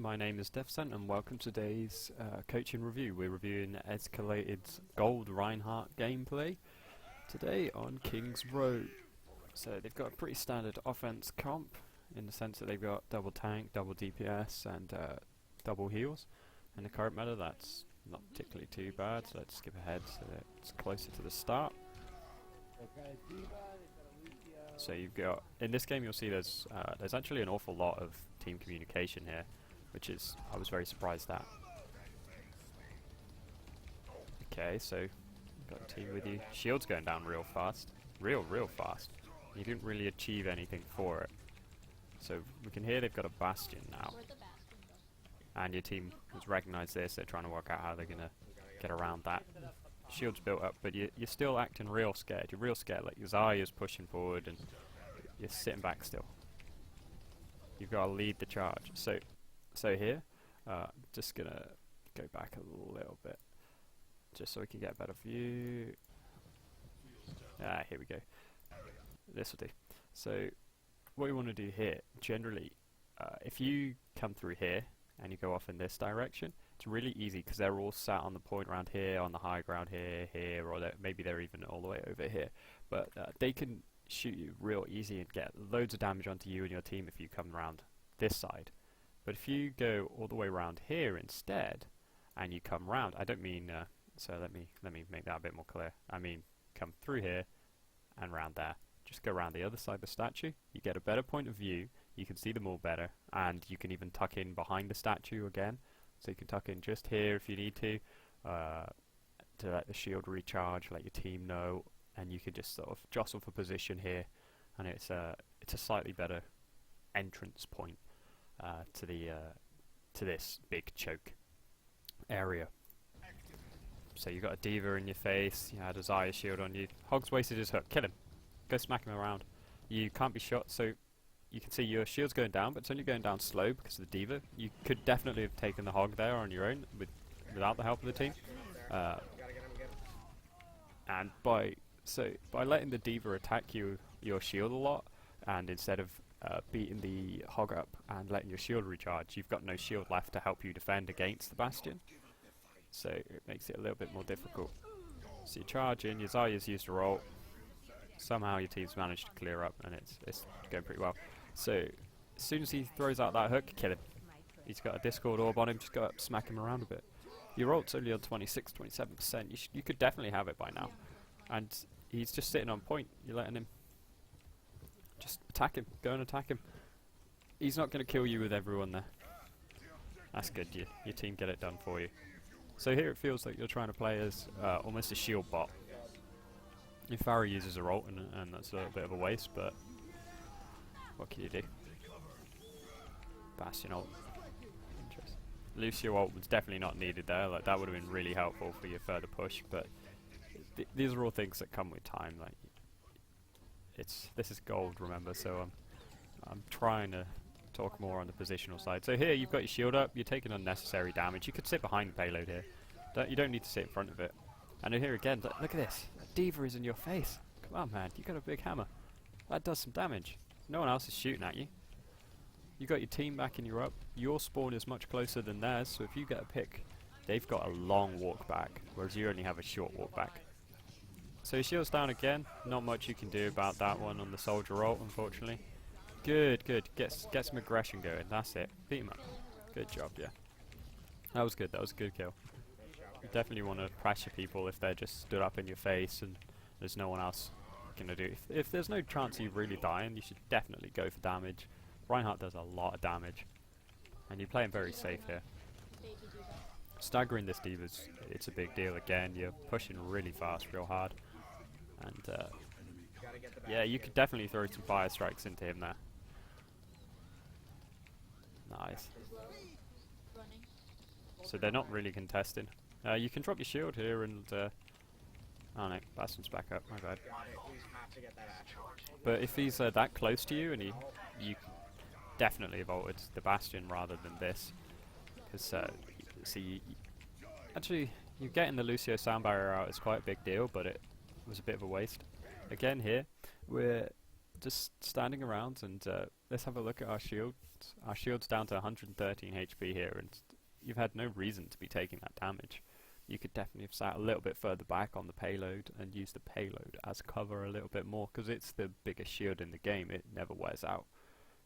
my name is Dephscent and welcome to today's coaching review. We're reviewing Ezkalated's Gold Reinhardt gameplay today on King's Road. So they've got a pretty standard offense comp in the sense that they've got double tank, double DPS and double heals. In the current meta that's not particularly too bad, so let's skip ahead so that it's closer to the start. So you've got, in this game you'll see there's actually an awful lot of team communication here, which is, I was very surprised at. Okay, so you've got a team with you. Shield's going down real fast. Real fast. You didn't really achieve anything for it. So we can hear they've got a Bastion now. And your team has recognized this, they're trying to work out how they're going to get around that. Shield's built up, but you're still acting real scared. You're real scared, like your Zarya's pushing forward and you're sitting back still. You've got to lead the charge. So here, just gonna go back a little bit, just so we can get a better view. Here we go. This will do. So what you want to do here, generally, if you come through here and you go off in this direction, it's really easy because they're all sat on the point around here, on the high ground here, or maybe they're even all the way over here. But they can shoot you real easy and get loads of damage onto you and your team if you come around this side. But if you go all the way around here instead, and you come round, I don't mean, so let me make that a bit more clear. I mean, come through here and round there. Just go around the other side of the statue. You get a better point of view. You can see them all better, and you can even tuck in behind the statue again. So you can tuck in just here if you need to let the shield recharge, let your team know, and you can just sort of jostle for position here, and it's a slightly better entrance point to this big choke area. So you got a Diva in your face, you had a Zarya shield on you. Hog's wasted his hook, kill him. Go smack him around. You can't be shot, so you can see your shield's going down, but it's only going down slow because of the Diva. You could definitely have taken the Hog there on your own without the help of the team. And by letting the Diva attack your shield a lot, and instead of beating the Hog up and letting your shield recharge, you've got no shield left to help you defend against the Bastion. So it makes it a little bit more difficult. So you charge in, your Zarya's used a ult. Somehow your team's managed to clear up, and it's going pretty well. So as soon as he throws out that hook, kill him. He's got a Discord orb on him, just go up, smack him around a bit. Your ult's only on 26, 27%. You could definitely have it by now. And he's just sitting on point. You're letting him. Just attack him. Go and attack him. He's not going to kill you with everyone there. That's good. Your team get it done for you. So here it feels like you're trying to play as almost a shield bot. Your Pharah uses a ult, and that's a little bit of a waste, but what can you do? Bastion ult. Interesting. Lucio ult was definitely not needed there. Like, that would have been really helpful for your further push, but these are all things that come with time. Like, this is gold, remember, so I'm trying to talk more on the positional side. So here you've got your shield up, you're taking unnecessary damage. You could sit behind the payload here. You don't need to sit in front of it. And here again, look at this. Diva is in your face. Come on, man, you got a big hammer. That does some damage. No one else is shooting at you. You got your team backing you up. Your spawn is much closer than theirs, so if you get a pick, they've got a long walk back, whereas you only have a short walk back. So your shield's down again. Not much you can do about that one on the soldier ult, unfortunately. Good. Get some aggression going. That's it. Beat him up. Good job, yeah. That was good. That was a good kill. You definitely want to pressure people if they're just stood up in your face and there's no one else going to do. If there's no chance of you really dying, you should definitely go for damage. Reinhardt does a lot of damage, and you're playing very safe here. Staggering this Diva's, it's a big deal again. You're pushing really fast, real hard, and yeah, you could definitely throw some fire strikes into him there. Nice. So they're not really contesting. You can drop your shield here and oh no, Bastion's back up, my bad. But if he's that close to you, and you definitely have ulted the Bastion rather than this, because see, actually you getting the Lucio sound barrier out is quite a big deal, but it was a bit of a waste. Again here, we're just standing around, and let's have a look at our shield. Our shield's down to 113 HP here, and you've had no reason to be taking that damage. You could definitely have sat a little bit further back on the payload and used the payload as cover a little bit more, because it's the biggest shield in the game. It never wears out.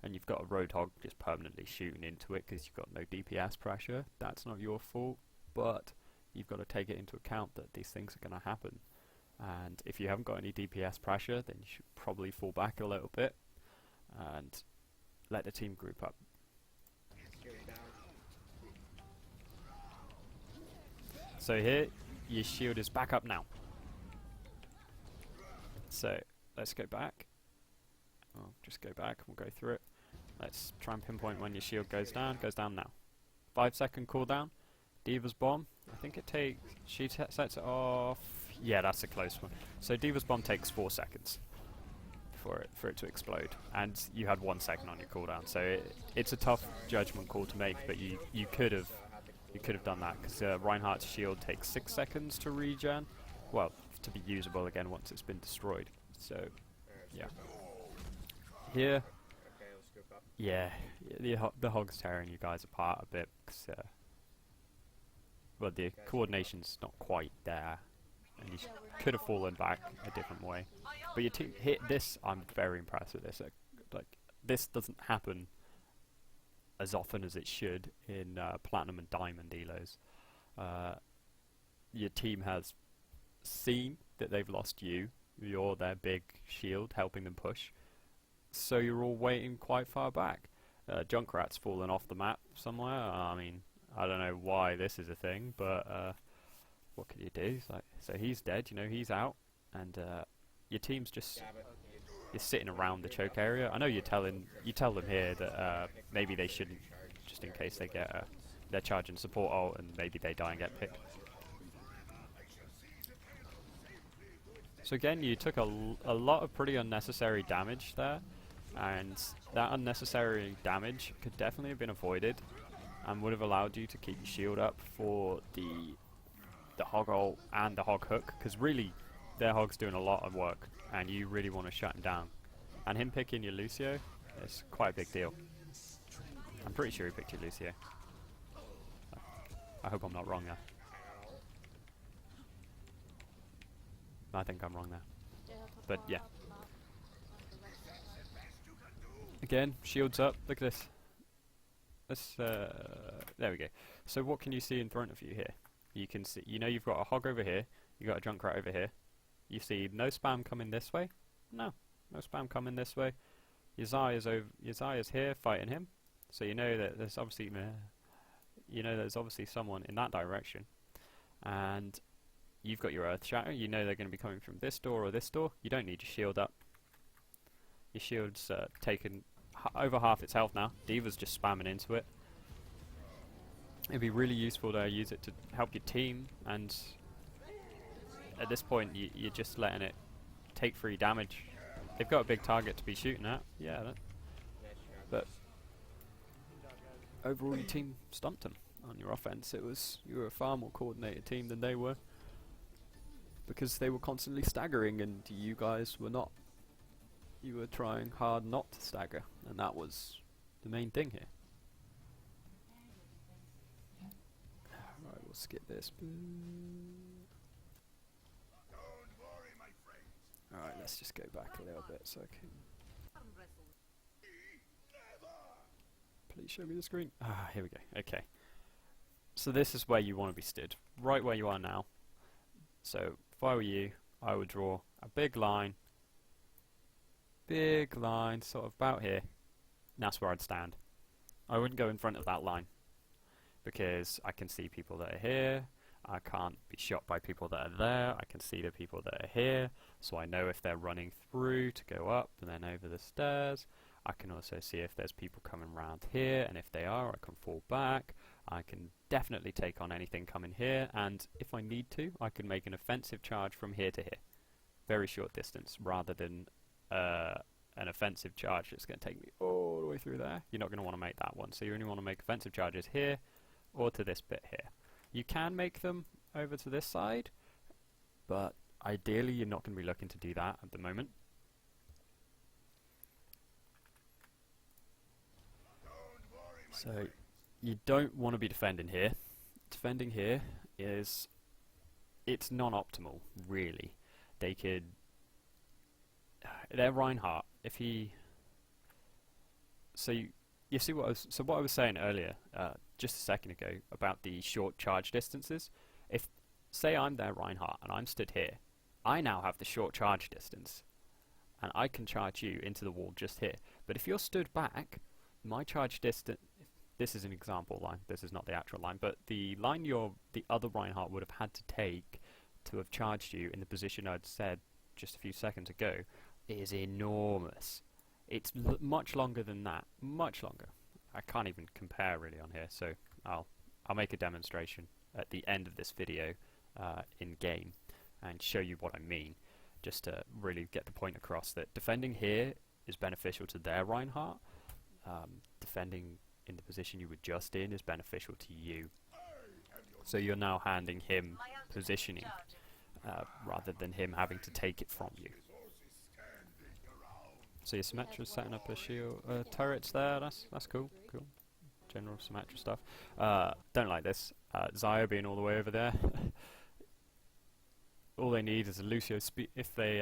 And you've got a Roadhog just permanently shooting into it because you've got no DPS pressure. That's not your fault, but you've got to take it into account that these things are going to happen. And if you haven't got any DPS pressure, then you should probably fall back a little bit and let the team group up. So here, your shield is back up now. So let's go back. I'll just go back, we'll go through it. Let's try and pinpoint when your shield goes down now. 5-second cooldown. D.Va's bomb, I think it takes, she sets it off, yeah, that's a close one. So D.Va's bomb takes 4 seconds for it to explode, and you had 1 second on your cooldown, so it's a tough judgment call to make, but you could have done that, because Reinhardt's shield takes 6 seconds to regen, well, to be usable again once it's been destroyed, so, yeah. Here, yeah, the Hog's tearing you guys apart a bit, because, well, the coordination's not quite there, and you could have fallen back a different way. But your team hit this, I'm very impressed with this. Like, this doesn't happen as often as it should in Platinum and Diamond elos. Your team has seen that they've lost you. You're their big shield, helping them push. So you're all waiting quite far back. Junkrat's fallen off the map somewhere. I mean, I don't know why this is a thing, but what can you do? So he's dead, you know, he's out, and your team's just you're sitting around the choke area. I know you tell them here that maybe they shouldn't, just in case they get their charge and support ult, and maybe they die and get picked. So again, you took a lot of pretty unnecessary damage there, and that unnecessary damage could definitely have been avoided, and would have allowed you to keep your shield up for the Hog ult and the Hog hook, because really their Hog's doing a lot of work, and you really want to shut him down. And him picking your Lucio is quite a big deal. I'm pretty sure he picked your Lucio. I hope I'm not wrong there. I think I'm wrong there. But yeah. Again, shields up. Look at this. There we go. So what can you see in front of you here? You can see, you know, you've got a Hog over here. You got a Junkrat over here. You see no spam coming this way. No spam coming this way. Your Zaya's here fighting him. So you know that there's obviously someone in that direction. And you've got your Earth Shatter. You know they're going to be coming from this door or this door. You don't need your shield up. Your shield's taken over half its health now. D.Va's just spamming into it. It'd be really useful to use it to help your team, and at this point you're just letting it take free damage. They've got a big target to be shooting at, yeah, but overall your team stumped them on your offense. You were a far more coordinated team than they were, because they were constantly staggering and you guys were not. You were trying hard not to stagger, and that was the main thing here. Right, we'll skip this. Alright, let's just go back a little bit so I can... Please show me the screen. Ah, here we go. Okay. So this is where you want to be stood. Right where you are now. So, if I were you, I would draw a big line, sort of about here, and that's where I'd stand. I wouldn't go in front of that line, because I can see people that are here, I can't be shot by people that are there, I can see the people that are here, so I know if they're running through to go up and then over the stairs. I can also see if there's people coming around here, and if they are, I can fall back. I can definitely take on anything coming here, and if I need to, I can make an offensive charge from here to here. Very short distance, rather than an offensive charge that's going to take me all the way through there. You're not going to want to make that one, so you only want to make offensive charges here, or to this bit here. You can make them over to this side, but ideally you're not going to be looking to do that at the moment. So you don't want to be defending here. Defending here is, it's non-optimal, really. They could, their Reinhardt, if he, so you see what I was saying earlier, just a second ago, about the short charge distances. If, say I'm their Reinhardt and I'm stood here, I now have the short charge distance, and I can charge you into the wall just here. But if you're stood back, my charge distance, this is an example line, this is not the actual line, but the line the other Reinhardt would have had to take to have charged you in the position I'd said just a few seconds ago is enormous. It's much longer than that, much longer. I can't even compare really on here, so I'll make a demonstration at the end of this video in game and show you what I mean, just to really get the point across that defending here is beneficial to their Reinhardt. Defending in the position you were just in is beneficial to you. So you're now handing him positioning rather than him having to take it from you. So your Symmetra's setting up a shield turrets there. That's cool. General Symmetra stuff. Don't like this. Xayah being all the way over there. All they need is a Lucio speed. If they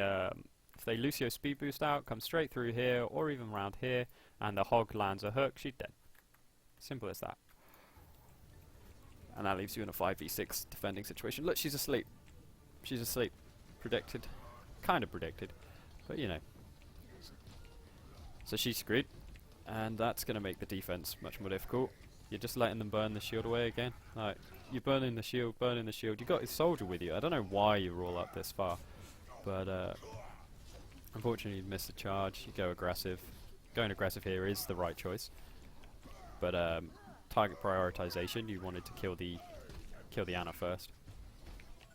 Lucio speed boost out, come straight through here or even around here, and the Hog lands a hook, she's dead. Simple as that. And that leaves you in a 5v6 defending situation. Look, she's asleep. She's asleep. Predicted. Kind of predicted. But you know. So she's screwed. And that's going to make the defense much more difficult. You're just letting them burn the shield away again. Like, you're burning the shield, burning the shield. You got his soldier with you. I don't know why you roll up this far. But unfortunately you missed the charge. You go aggressive. Going aggressive here is the right choice. But target prioritization, you wanted to kill the Ana first.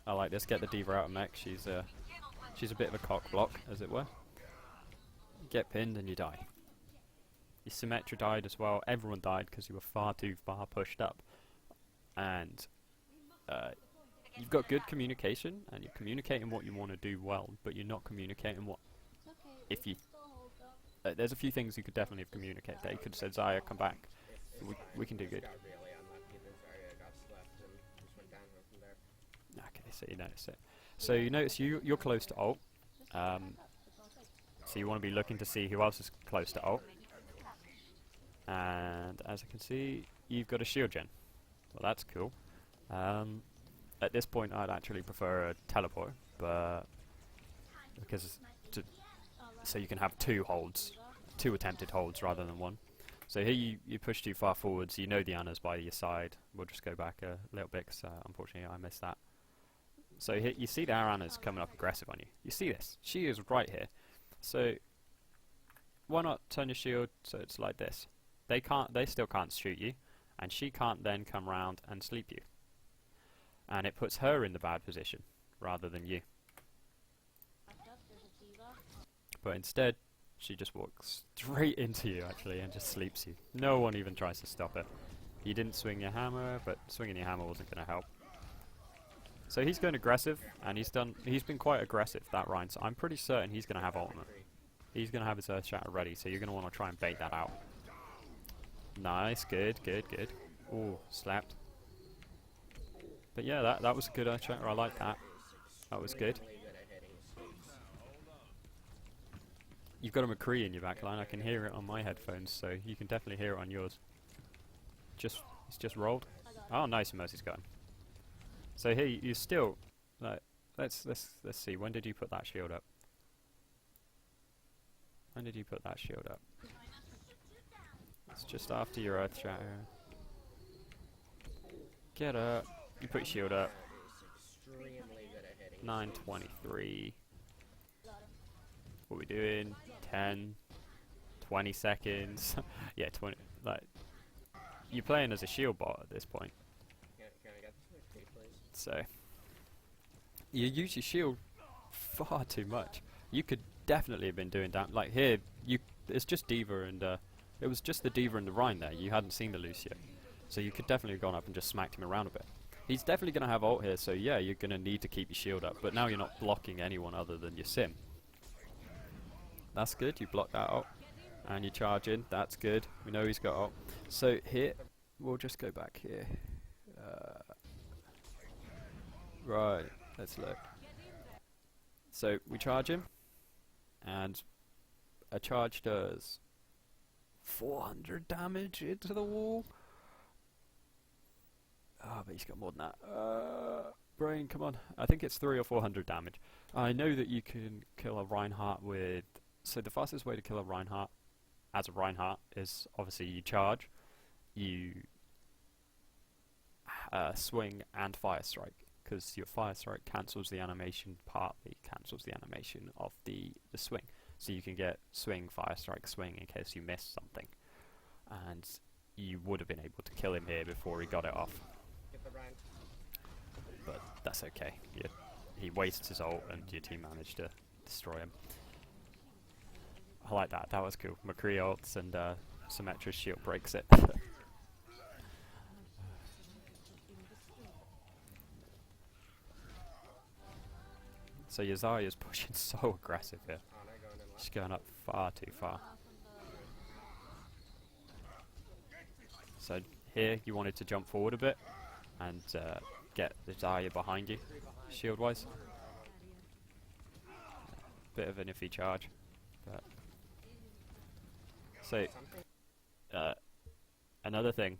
I like this. Get the Diva out of mech. She's a bit of a cock block, as it were. Get pinned and you die. Your Symmetra died as well. Everyone died because you were far too far pushed up. And you've got good communication, and you're communicating what you want to do well, but you're not communicating what. If you, there's a few things you could definitely have communicated there. You could have said, Xayah, come back. We can do good. Okay, so you notice it. So you notice you're close to ult. So you want to be looking to see who else is close to ult. And as I can see, you've got a shield gen. Well, that's cool. At this point, I'd actually prefer a teleport, but so you can have two attempted holds rather than one. So here you push too far forwards. You know the Ana's by your side. We'll just go back a little bit because unfortunately I missed that. So here you see the Ana's coming up aggressive on you. You see this? She is right here. So why not turn your shield so it's like this? They still can't shoot you, and she can't then come around and sleep you. And it puts her in the bad position rather than you. But instead, she just walks straight into you actually and just sleeps you. No one even tries to stop it. You didn't swing your hammer, but swinging your hammer wasn't going to help. So he's going aggressive, and he's been quite aggressive, that Rein, so I'm pretty certain he's going to have ultimate. He's going to have his Earth Shatter ready, so you're going to want to try and bait that out. Nice, good. Ooh, slapped. But yeah, that was a good Earth Shatter, I like that. That was good. You've got a McCree in your backline, I can hear it on my headphones, so you can definitely hear it on yours. It's just rolled. Oh, nice, Mercy's got him. So here you still, like, let's see, when did you put that shield up? When did you put that shield up? It's just after your Earth Shatter. Get up. You put your shield up. 9:23. What are we doing? 10, 20 seconds. Yeah, 20. Like, you're playing as a shield bot at this point. So you use your shield far too much. You could definitely have been doing that. Like here, it's just Diva and it was just the Diva and the Rein there. You hadn't seen the Lucio, so you could definitely have gone up and just smacked him around a bit. He's definitely going to have ult here, so yeah, you're going to need to keep your shield up. But now you're not blocking anyone other than your Sim. That's good. You blocked that ult, And you charge in, that's good. We know he's got ult. So here, we'll just go back here. Right, let's look. So we charge him, and a charge does 400 damage into the wall. Oh, but he's got more than that. Brain, come on. I think it's 300 or 400 damage. I know that you can kill a Reinhardt with... So the fastest way to kill a Reinhardt, as a Reinhardt, is obviously you charge, you swing and fire strike, because your fire strike cancels the animation, partly cancels the animation of the swing. So you can get swing, fire strike, swing in case you miss something. And you would have been able to kill him here before he got it off. But that's okay. He wastes his ult and your team managed to destroy him. I like that. That was cool. McCree ults and Symmetra's shield breaks it. So Yazaya's pushing so aggressive here. She's going up far too far. So here you wanted to jump forward a bit and get Yazaya behind you, shield wise. Bit of an iffy charge. But so another thing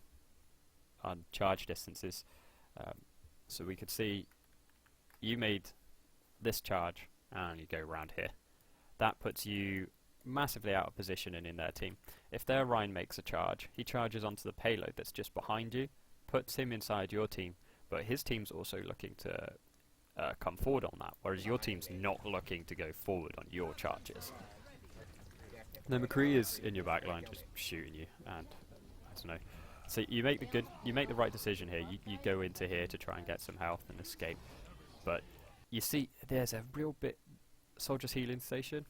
on charge distances, so we could see you made this charge and you go around here. That puts you massively out of position and in their team. If their Rhine makes a charge, he charges onto the payload that's just behind you, puts him inside your team, but his team's also looking to come forward on that, whereas your team's not looking to go forward on your charges. Then McCree is in your backline just shooting you, and I don't know. So you make the right decision here. You go into here to try and get some health and escape, but you see there's a real bit soldier's healing station.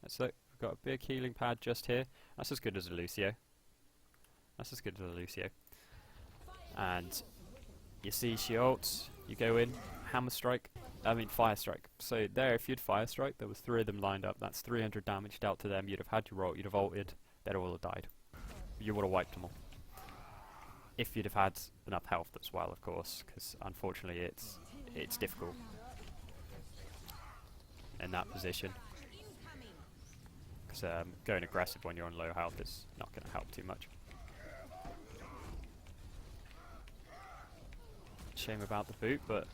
Let's look. We've got a big healing pad just here. That's as good as a Lucio. That's as good as a Lucio. And you see she ults. You go in, hammer strike. Fire strike. So there, if you'd fire strike, there was 3 of them lined up. That's 300 damage dealt to them. You'd have had your ult. You'd have ulted. They'd all have died. You would have wiped them all. If you'd have had enough health as well, of course, because unfortunately it's difficult in that position. Because going aggressive when you're on low health is not going to help too much. Shame about the boot, but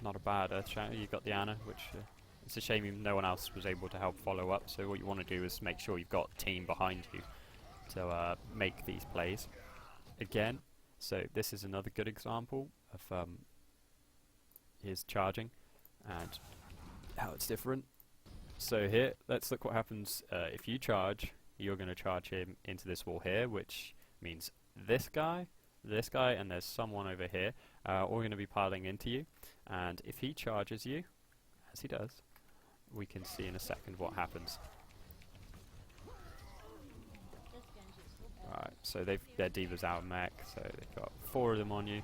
not a bad Earth Shatter. You got the Ana, which it's a shame no one else was able to help follow up. So what you want to do is make sure you've got a team behind you to make these plays. Again, so this is another good example of his charging and how it's different. So here, let's look what happens if you charge. You're going to charge him into this wall here, which means this guy, and there's someone over here, all going to be piling into you. And if he charges you, as he does, we can see in a second what happens. Right, so their D.Va's out of mech, so they've got 4 of them on you,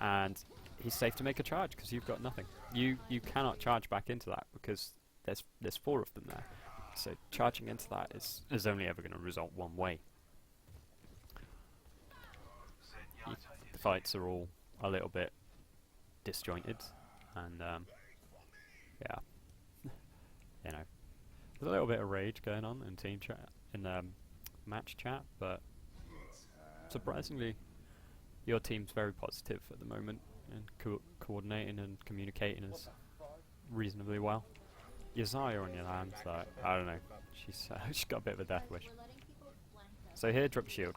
and he's safe to make a charge because you've got nothing. You cannot charge back into that because there's 4 of them there. So charging into that is only ever going to result one way. The fights are all a little bit disjointed, and yeah, you know, there's a little bit of rage going on in team chat, in match chat, but surprisingly, your team's very positive at the moment and coordinating and communicating us reasonably well. Yazaya on your hand, like, I don't know, she's got a bit of a death wish. So here, drop shield.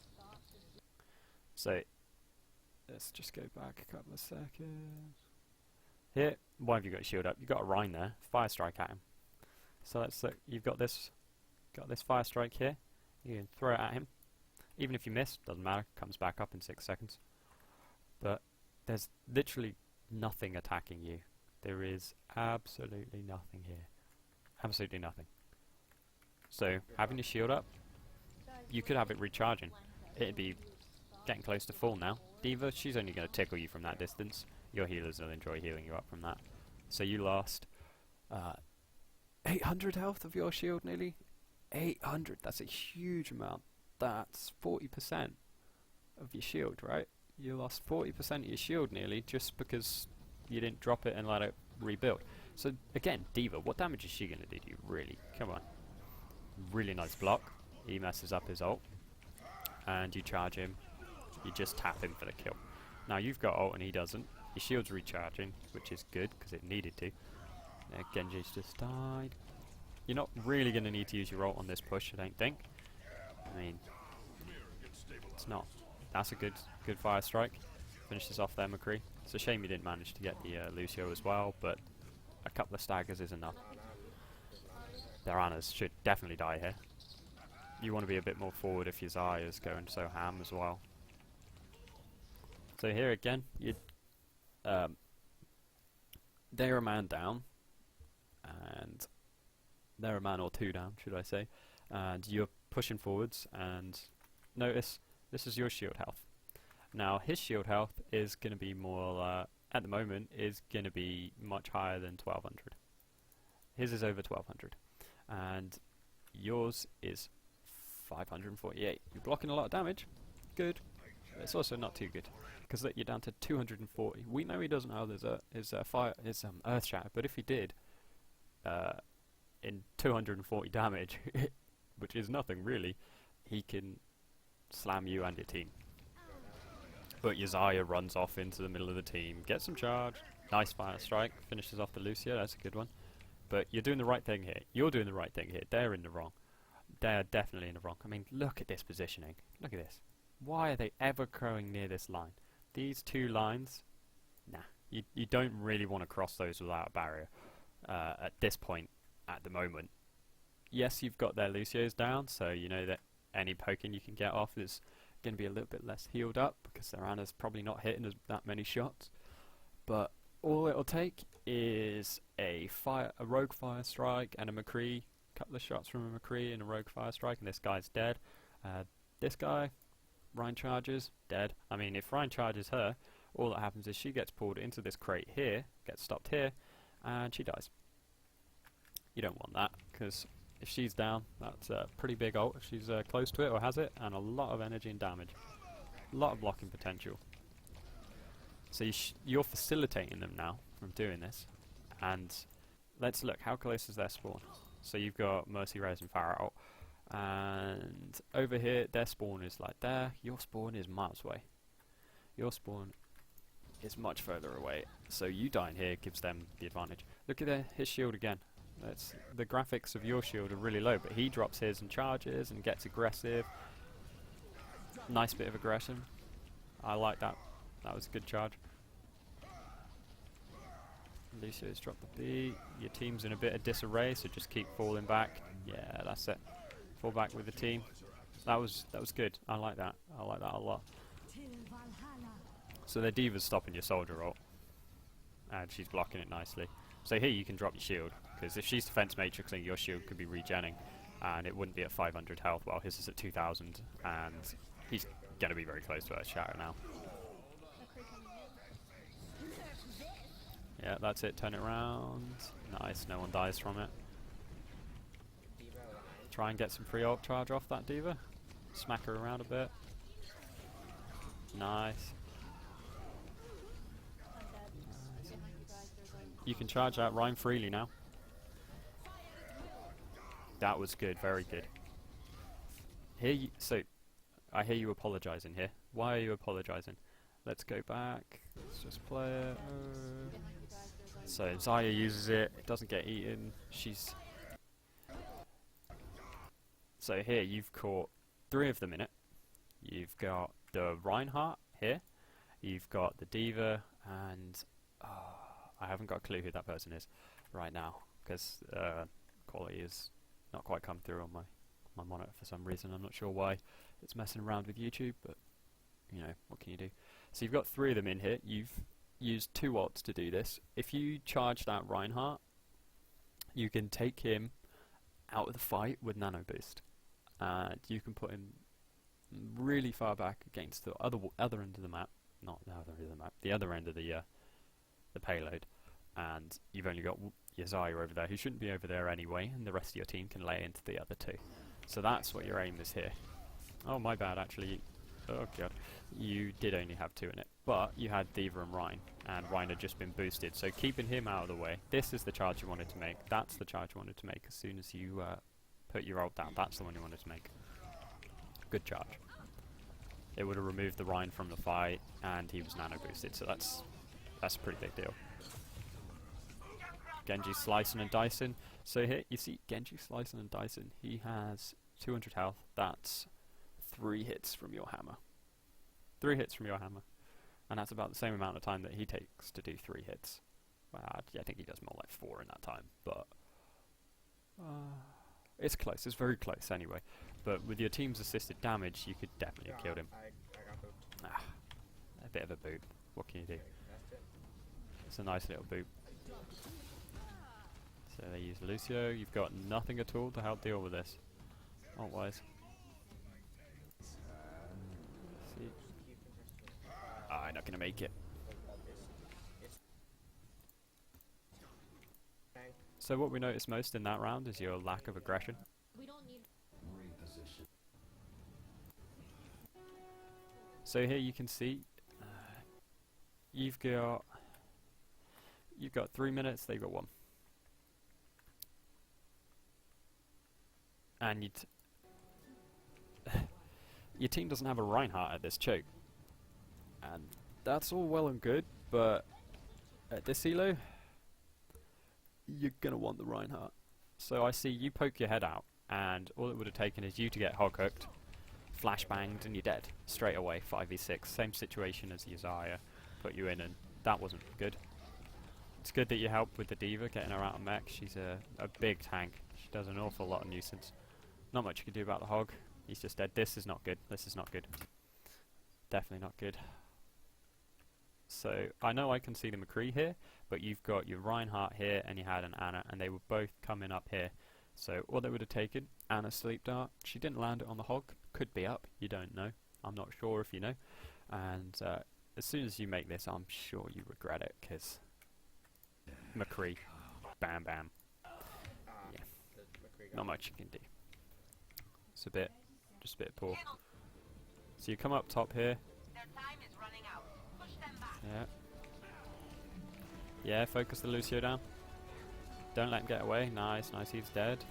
So let's just go back a couple of seconds. Here, why have you got your shield up? You've got a Rhine there. Fire strike at him. So let's look. You've got this fire strike here. You can throw it at him. Even if you miss, doesn't matter. Comes back up in 6 seconds. But there's literally nothing attacking you. There is absolutely nothing here. Absolutely nothing. So having your shield up, you could have it recharging. It'd be getting close to full now. D.Va, she's only going to tickle you from that distance. Your healers will enjoy healing you up from that. So you lost 800 health of your shield, nearly. 800, that's a huge amount. That's 40% of your shield, right? You lost 40% of your shield nearly just because you didn't drop it and let it rebuild. So again, D.Va, what damage is she going to do to you, really? Come on. Really nice block. He messes up his ult. And you charge him. You just tap him for the kill. Now you've got ult and he doesn't. Your shield's recharging, which is good because it needed to. Genji's just died. You're not really going to need to use your ult on this push, I don't think. I mean, it's not. That's a good fire strike. Finishes off their McCree. It's a shame you didn't manage to get the Lucio as well, but a couple of staggers is enough. Their Annas should definitely die here. You want to be a bit more forward if your Zarya's going so ham as well. So here again, you'd they're a man down, and they're a man or two down, should I say, and you're pushing forwards, and notice this is your shield health. Now his shield health is going to be more, at the moment, is going to be much higher than 1200. His is over 1200, and yours is 548. You're blocking a lot of damage, good, but it's also not too good, because you're down to 240. We know he doesn't have his Earth Shatter, but if he did, in 240 damage, which is nothing really, he can slam you and your team. But your Zarya runs off into the middle of the team, gets some charge, nice fire strike, finishes off the Lucio, that's a good one. But you're doing the right thing here. You're doing the right thing here. They're in the wrong. They're definitely in the wrong. I mean, look at this positioning. Look at this. Why are they ever crowing near this line? These two lines, nah. You don't really want to cross those without a barrier at this point, at the moment. Yes, you've got their Lucios down, so you know that any poking you can get off is going to be a little bit less healed up, because their Anna's probably not hitting that many shots. But all it'll take is a rogue fire strike and a McCree, couple of shots from a McCree and a rogue fire strike, and this guy's dead. This guy, Ryan charges, dead. I mean, if Ryan charges her, all that happens is she gets pulled into this crate here, gets stopped here, and she dies. You don't want that, because if she's down, that's a pretty big ult if she's close to it or has it, and a lot of energy and damage. A lot of blocking potential. So you're facilitating them now from doing this. And let's look, how close is their spawn? So you've got Mercy, Res and Pharah ult. And over here, their spawn is like there. Your spawn is miles away. Your spawn is much further away. So you dying here gives them the advantage. Look at his shield again. The graphics of your shield are really low, but he drops his and charges and gets aggressive. Nice bit of aggression. I like that. That was a good charge. Lucio's dropped the B. Your team's in a bit of disarray, so just keep falling back. Yeah, that's it. Fall back with the team. That was good. I like that. I like that a lot. So their D.Va's stopping your soldier ult, and she's blocking it nicely. So here you can drop your shield, because if she's defense matrixing, your shield could be regenning, and it wouldn't be at 500 health, while his is at 2000, and he's going to be very close to Earth Shatter now. Yeah, that's it. Turn it around. Nice. No one dies from it. Try and get some free ult charge off that D.Va. Smack her around a bit. Nice. You can charge that Rhyme freely now. That was good. Very good. So, I hear you apologising here. Why are you apologising? Let's go back. Let's just play it. So Zarya uses it. It doesn't get eaten. So here you've caught 3 of them in it. You've got the Reinhardt here. You've got the D.Va, and I haven't got a clue who that person is right now, because quality has not quite come through on my monitor for some reason. I'm not sure why it's messing around with YouTube, but you know, what can you do? So you've got 3 of them in here. You've used 2 ults to do this. If you charge that Reinhardt, you can take him out of the fight with nano boost, and you can put him really far back against the other end of the map, not the other end of the map, the other end of the payload, and you've only got your Zarya over there, who shouldn't be over there anyway, and the rest of your team can lay into the other 2. So that's what your aim is here. Oh, my bad, actually. Oh, God. You did only have 2 in it. But you had Diva and Rhine, and Rhine had just been boosted. So keeping him out of the way, this is the charge you wanted to make. That's the charge you wanted to make as soon as you put your ult down. That's the one you wanted to make. Good charge. It would have removed the Rhine from the fight, and he was nano boosted, so that's a pretty big deal. Genji slicing and dicing. So here, you see Genji slicing and dicing. He has 200 health. That's 3 hits from your hammer. 3 hits from your hammer. And that's about the same amount of time that he takes to do 3 hits. Well, yeah, I think he does more like 4 in that time, but it's close. It's very close anyway. But with your team's assisted damage, you could definitely have killed him. A bit of a boot. What can you do? It's a nice little boot. So they use Lucio. You've got nothing at all to help deal with this. Ult-wise. I'm not going to make it. So what we noticed most in that round is your lack of aggression. So here you can see you've got 3 minutes, they've got 1. And your team doesn't have a Reinhardt at this choke. And that's all well and good, but at this elo, you're going to want the Reinhardt. So I see you poke your head out, and all it would have taken is you to get hog hooked, flashbanged, and you're dead. Straight away, 5v6. Same situation as Uzaya. Put you in, and that wasn't good. It's good that you helped with the Diva, getting her out of mech. She's a big tank. She does an awful lot of nuisance. Not much you can do about the hog. He's just dead. This is not good. This is not good. Definitely not good. So, I know I can see the McCree here, but you've got your Reinhardt here, and you had an Anna, and they were both coming up here. So, what they would have taken, Anna's sleep dart. She didn't land it on the hog. Could be up. You don't know. I'm not sure if you know. And as soon as you make this, I'm sure you regret it, because McCree. Bam, bam. Yeah. Not much you can do. It's just a bit poor. So you come up top here. Yeah. Yeah, focus the Lucio down. Don't let him get away. Nice, nice, he's dead.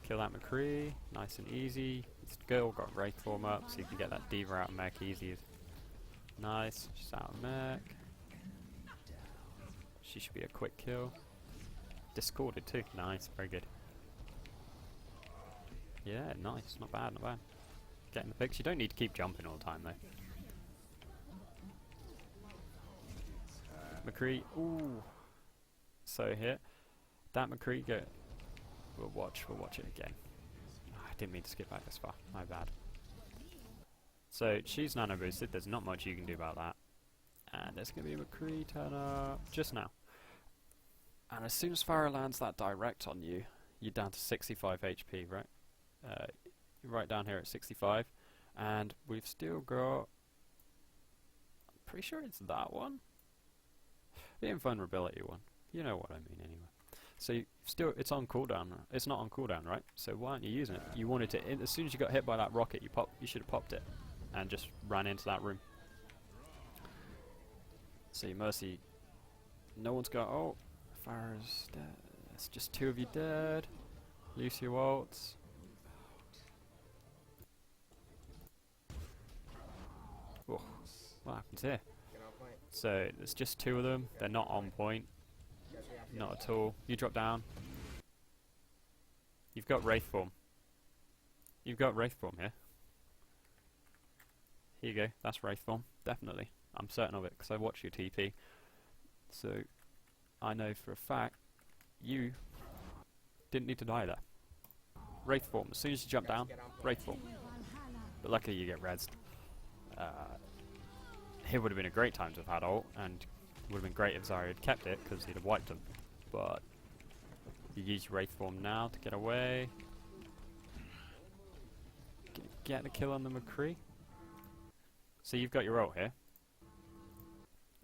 Kill that McCree. Nice and easy. This girl got Wraith form up, so you can get that Diva out of mech easy. Nice, she's out of mech. She should be a quick kill. Discorded too. Nice, very good. Yeah, nice. Not bad, not bad. Getting the picks. You don't need to keep jumping all the time though. McCree, ooh. So here, that McCree go. We'll watch it again. Oh, I didn't mean to skip back this far. My bad. So she's nano boosted. There's not much you can do about that. And there's gonna be a McCree turn up just now. And as soon as Farah lands that direct on you, you're down to 65 HP, right? You're right down here at 65, and we've still got. I'm pretty sure it's that one. The invulnerability one. You know what I mean anyway. So it's on cooldown. It's not on cooldown, right? So why aren't you using it? You wanted to. As soon as you got hit by that rocket, you should have popped it, and just ran into that room. See, Mercy. No one's got. Oh, Farah's dead. It's just 2 of you dead. Lucio ults. Oh, what happens here? So there's just 2 of them. They're not on point. Not at all. You drop down. You've got Wraith form. You've got Wraith form here. Here you go. That's Wraith form. Definitely. I'm certain of it because I watched your TP. So I know for a fact you didn't need to die there. Wraith form. As soon as you jump down, Wraith form. But luckily you get rezzed. It would have been a great time to have had ult, and it would have been great if Zarya had kept it, because he'd have wiped him. But you use Wraith form now to get away. Get the kill on the McCree. So you've got your ult here.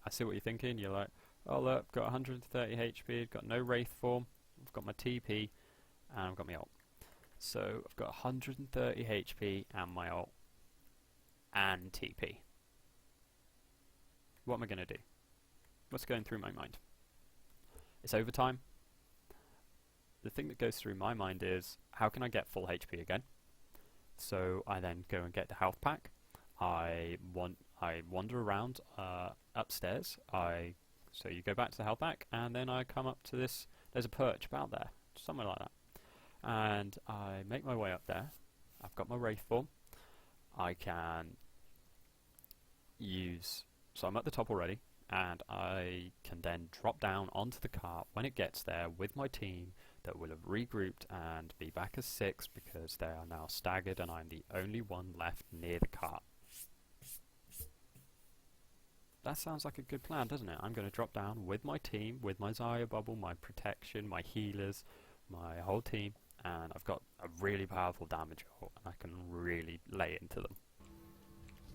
I see what you're thinking. You're like, oh look, got 130 HP, got no Wraith form, I've got my TP, and I've got my ult. So I've got 130 HP and my ult and TP. What am I going to do? What's going through my mind? It's overtime. The thing that goes through my mind is, how can I get full HP again? So I then go and get the health pack. I wander around upstairs. So you go back to the health pack, and then I come up to this. There's a perch about there, somewhere like that. And I make my way up there. I've got my Wraith form. I can use... So I'm at the top already, and I can then drop down onto the cart when it gets there with my team that will have regrouped and be back as 6 because they are now staggered and I'm the only one left near the cart. That sounds like a good plan, doesn't it? I'm going to drop down with my team, with my Xayah bubble, my protection, my healers, my whole team, and I've got a really powerful damage ult, and I can really lay into them.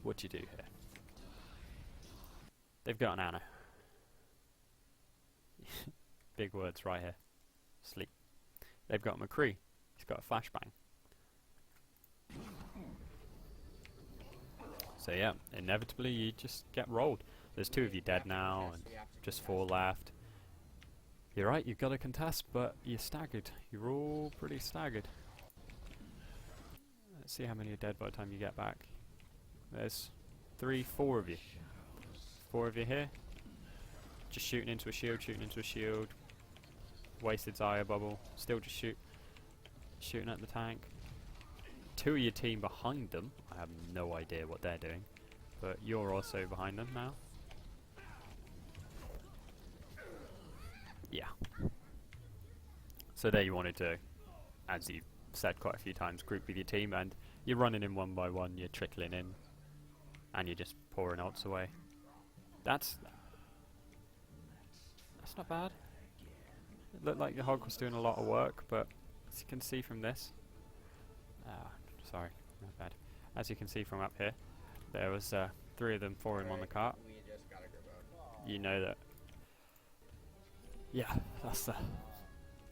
What do you do here? They've got an Anna. Big words right here. Sleep. They've got McCree. He's got a flashbang. So yeah, inevitably you just get rolled. There's 2 of you dead now, and just 4 left. You're right, you've got a contest, but you're staggered. You're all pretty staggered. Let's see how many are dead by the time you get back. There's 4 of you. 4 of you here. Just shooting into a shield, Wasted Xayah bubble. Still just shooting at the tank. 2 of your team behind them. I have no idea what they're doing. But you're also behind them now. Yeah. So there you wanted to, as you've said quite a few times, group with your team, and you're running in one by one, you're trickling in, and you're just pouring ults away. That's not bad. It looked like the Hog was doing a lot of work, but as you can see from this, sorry, not bad. As you can see from up here, there was 3 of them, 4 of them on the cart. You know that. Yeah, that's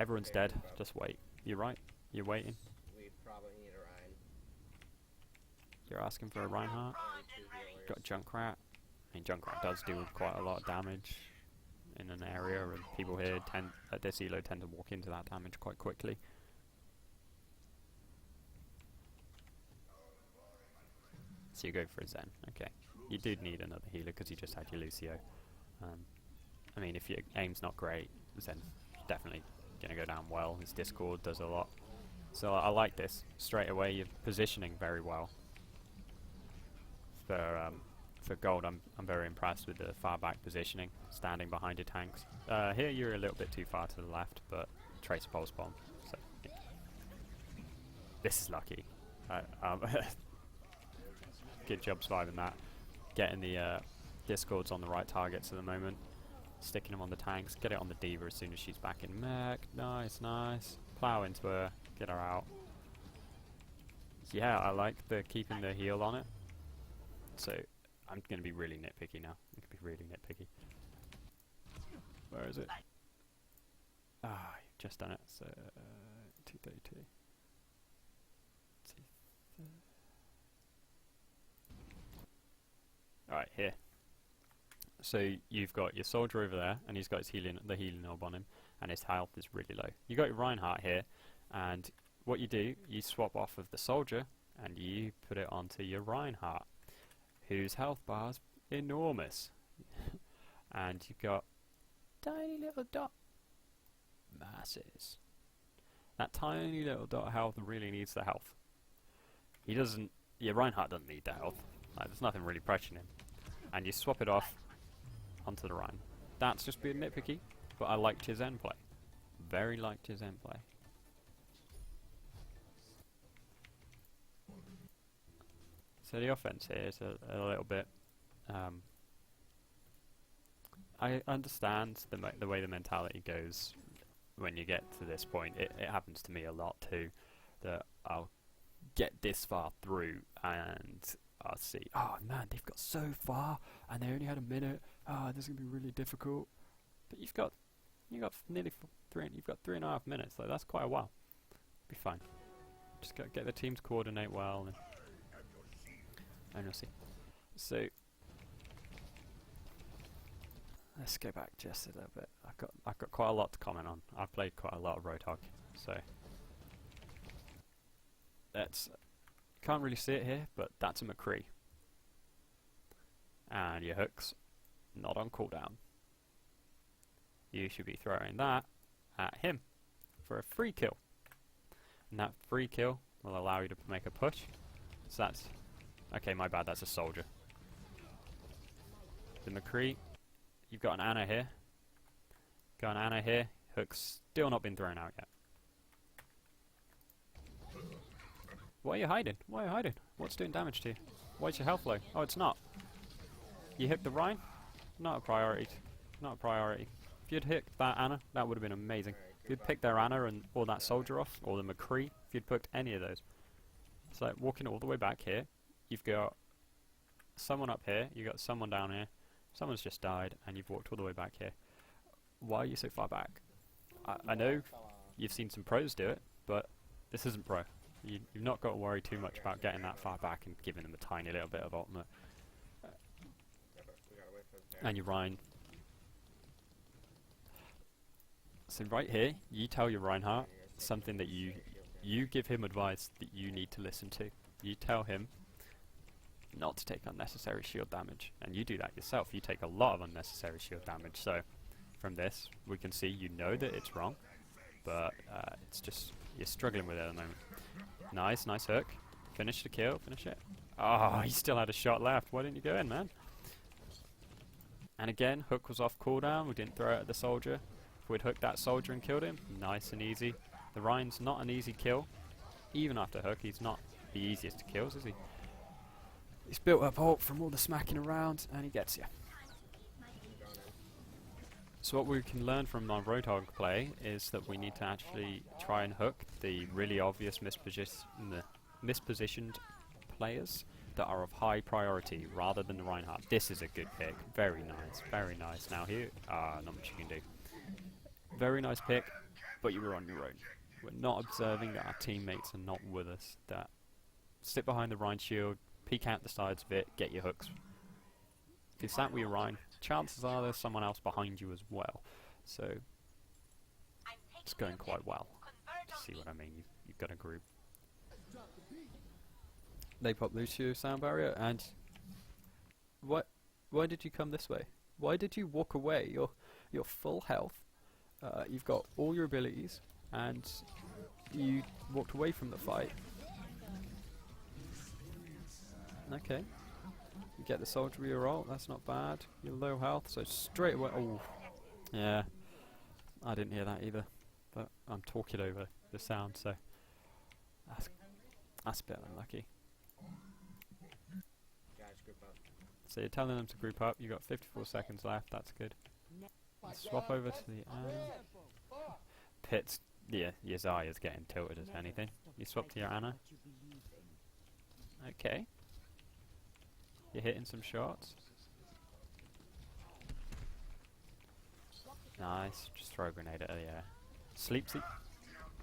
everyone's dead. Just wait. You're right. You're waiting. We probably need a Ryan. You're asking for a Reinhardt. Got Junkrat. I mean, Junkrat does do quite a lot of damage in an area, and people here at this elo tend to walk into that damage quite quickly. So you go for a Zen. Okay. You do need another healer because you just had your Lucio. I mean, if your aim's not great, Zen's definitely going to go down well. His Discord does a lot. So I like this. Straight away, you're positioning very well. For gold, I'm very impressed with the far back positioning, standing behind your tanks. Here you're a little bit too far to the left, but trace pulse bomb. So yeah. This is lucky. Good job surviving that. Getting the Discords on the right targets at the moment. Sticking them on the tanks. Get it on the D.Va as soon as she's back in mech. Nice, nice. Plow into her. Get her out. Yeah, I like keeping the heal on it. So I'm going to be really nitpicky now. I'm going to be really nitpicky. Where is it? Ah, you've just done it. So 232. Alright, here. So you've got your soldier over there, and he's got his the healing orb on him, and his health is really low. You got your Reinhardt here, and what you do, you swap off of the soldier, and you put it onto your Reinhardt, whose health bar's enormous. And you've got tiny little dot masses. That tiny little dot of health really needs the health. He doesn't. Your Reinhardt doesn't need the health. Like, there's nothing really pressuring him. And you swap it off onto the Rhine. That's just being nitpicky, but I liked his end play. Very liked his end play. So the offense here is a little bit. I understand the way the mentality goes when you get to this point. It happens to me a lot too, that I'll get this far through and I'll see, oh man, they've got so far and they only had a minute. Oh, this is gonna be really difficult. But you've got nearly you've got 3.5 minutes. Like, that's quite a while. Be fine. Just got to get the team to coordinate well, and we'll see. So let's go back just a little bit. I've got quite a lot to comment on. I've played quite a lot of Roadhog, so that's, can't really see it here, but that's a McCree, and your hook's not on cooldown. You should be throwing that at him for a free kill, and that free kill will allow you to make a push. So that's okay. My bad. That's a soldier. The McCree. You've got an Anna here. Got an Anna here. Hook's still not been thrown out yet. Why are you hiding? Why are you hiding? What's doing damage to you? Why's your health low? Oh, it's not. You hit the Rhine? Not a priority. Not a priority. If you'd hit that Anna, that would have been amazing. If you'd picked their Anna and or that soldier off, or the McCree, if you'd picked any of those. It's like walking all the way back here. You've got someone up here. You've got someone down here. Someone's just died, and you've walked all the way back here. Why are you so far back? I know you've seen some pros do it, but this isn't pro. You've not got to worry too much about getting that far back and giving them a tiny little bit of ultimate. And your Rhine. So right here, you tell your Reinhardt something that you give him advice that you need to listen to. You tell him not to take unnecessary shield damage, and you do that yourself. You take a lot of unnecessary shield damage. So from this, we can see you know that it's wrong, but it's just you're struggling with it at the moment. Nice, nice hook. Finish the kill. Finish it. Oh, he still had a shot left. Why didn't you go in, man? And again, hook was off cooldown. We didn't throw it at the soldier. If we'd hooked that soldier and killed him, nice and easy. The Rhine's not an easy kill. Even after hook, he's not the easiest to kill, is he? He's built up ult from all the smacking around, and he gets you. So what we can learn from our Roadhog play is that we need to actually try and hook the really obvious mispositioned players that are of high priority rather than the Reinhardt. This is a good pick. Very nice, very nice. Now here, not much you can do. Very nice pick, but you were on your own. We're not observing that our teammates are not with us. That sit behind the Rhine shield, peek out the sides of it, get your hooks. If you sat with your Rhine, chances are there's someone else behind you as well. So it's going quite well. See what I mean? You've got a group. They pop Lucio sound barrier, and what? Why did you come this way? Why did you walk away? You're full health. You've got all your abilities, and you walked away from the fight. Okay. You get the soldier with your ult, that's not bad. You're low health, so straight away. Oh, yeah. I didn't hear that either, but I'm talking over the sound, so that's a bit unlucky. So you're telling them to group up. You got 54 seconds left. That's good. Let's swap over to the Anna. Pit's, yeah, your Zarya's getting tilted as anything. You swap to your Anna. Okay. You're hitting some shots. Nice. Just throw a grenade at her, yeah. Sleep.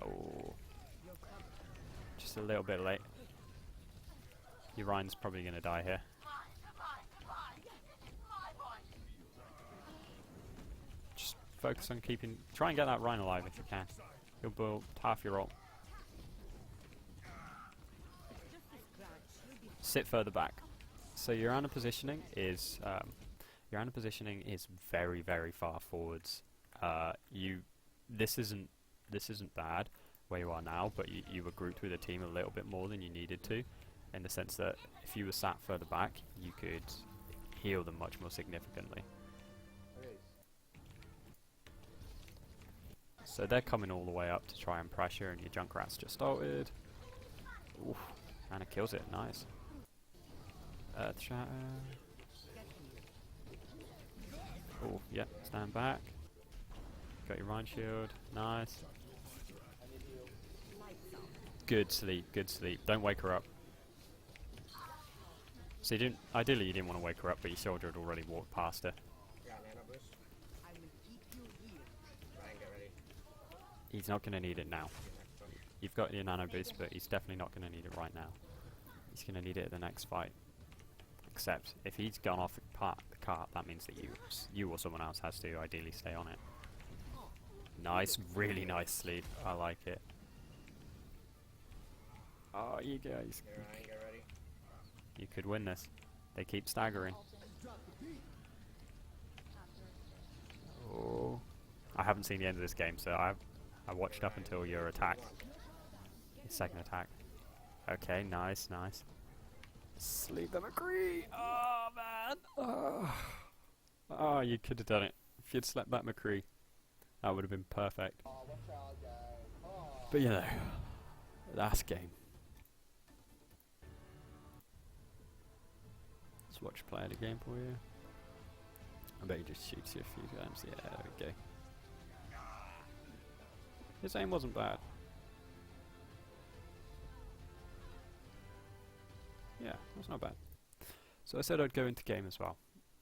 Oh. Just a little bit late. Your Rhine's probably going to die here. Just focus on keeping... Try and get that Rhine alive if you can. You'll build half your ult. Sit further back. So your Anna positioning is very, very far forwards. This isn't bad where you are now, but you were grouped with a team a little bit more than you needed to, in the sense that if you were sat further back, you could heal them much more significantly. So they're coming all the way up to try and pressure, and your Junkrat's just ulted. Oof, Anna kills it, nice. Earthshatter. Oh, yep, stand back. Got your Rhine shield, nice. Good sleep, good sleep. Don't wake her up. So ideally you didn't want to wake her up, but your soldier had already walked past her. He's not going to need it now. you've got your nano boost, but he's definitely not going to need it right now. He's going to need it at the next fight. Except, if he's gone off the cart, that means that you or someone else has to ideally stay on it. Nice, really nice sleep. I like it. Oh, you guys. Get Ryan, get ready. You could win this. They keep staggering. Oh. I haven't seen the end of this game, so I watched up until your attack. Your second attack. Okay, nice, nice. Sleep the McCree! Oh, man! Oh, you could have done it. If you'd slept that McCree, that would have been perfect. But you know, last game. Let's watch play the game for you. I bet he just shoots you a few times. Yeah, there we go. His aim wasn't bad. Yeah, that's not bad. So I said I'd go into game as well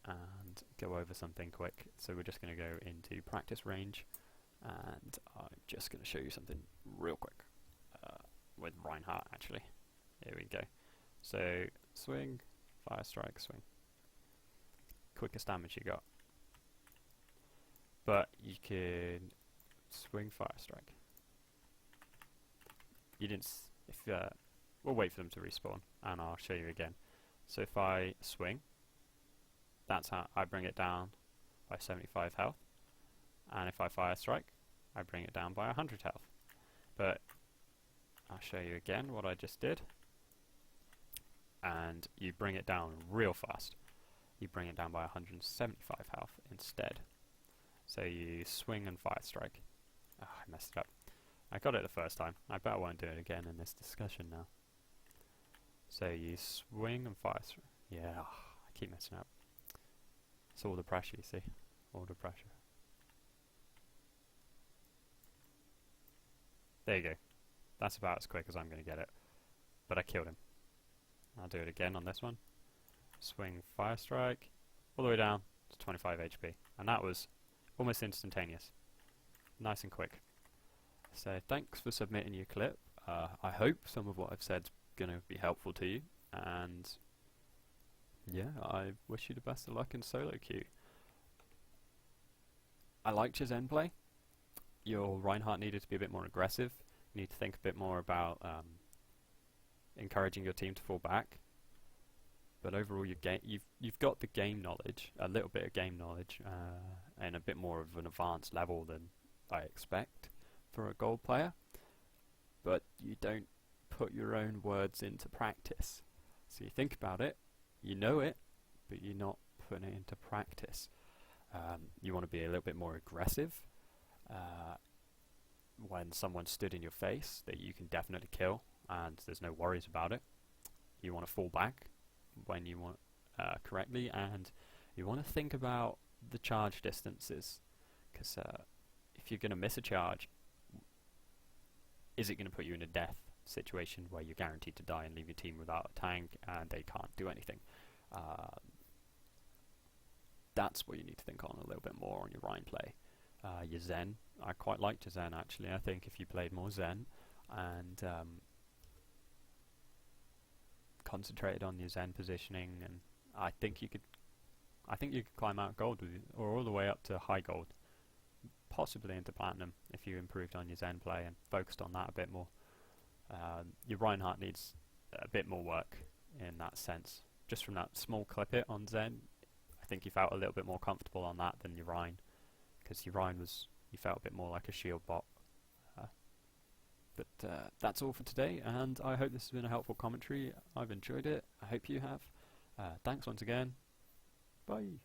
and go over something quick. So we're just going to go into practice range, and I'm just going to show you something real quick with Reinhardt actually. Here we go. So swing, fire strike, swing. Quickest damage you got. But you can swing, fire strike. You didn't. We'll wait for them to respawn, and I'll show you again. So if I swing, that's how I bring it down by 75 health, and if I fire strike, I bring it down by 100 health. But I'll show you again what I just did, and you bring it down real fast. You bring it down by 175 health instead. So you swing and fire strike. Oh, I messed it up. I got it the first time. I bet I won't do it again in this discussion now. So you swing and fire strike. Yeah, I keep messing up. It's all the pressure, you see. All the pressure. There you go. That's about as quick as I'm going to get it. But I killed him. I'll do it again on this one. Swing, fire strike. All the way down to 25 HP. And that was almost instantaneous. Nice and quick. So thanks for submitting your clip. I hope some of what I've said's going to be helpful to you. And yeah, I wish you the best of luck in solo queue. I liked your Zen play. Your Reinhardt needed to be a bit more aggressive. You need to think a bit more about encouraging your team to fall back. But overall, you've got the game knowledge, a little bit of game knowledge, and a bit more of an advanced level than I expect for a gold player. But you don't put your own words into practice. So you think about it, you know it, but you're not putting it into practice. You want to be a little bit more aggressive. When someone stood in your face that you can definitely kill and there's no worries about it, you want to fall back when you want correctly, and you want to think about the charge distances, because if you're going to miss a charge, is it going to put you in a death situation where you're guaranteed to die and leave your team without a tank and they can't do anything? That's what you need to think on a little bit more on your Rhine play. Your Zen, I quite liked your Zen actually. I think if you played more Zen and concentrated on your Zen positioning, and I think you could climb out gold with or all the way up to high gold, possibly into platinum if you improved on your Zen play and focused on that a bit more. Your Reinhardt needs a bit more work in that sense. Just from that small clip it on Zen, I think you felt a little bit more comfortable on that than your Rhine, because your Rhine you felt a bit more like a shield bot. But that's all for today, and I hope this has been a helpful commentary. I've enjoyed it. I hope you have. Thanks once again. Bye.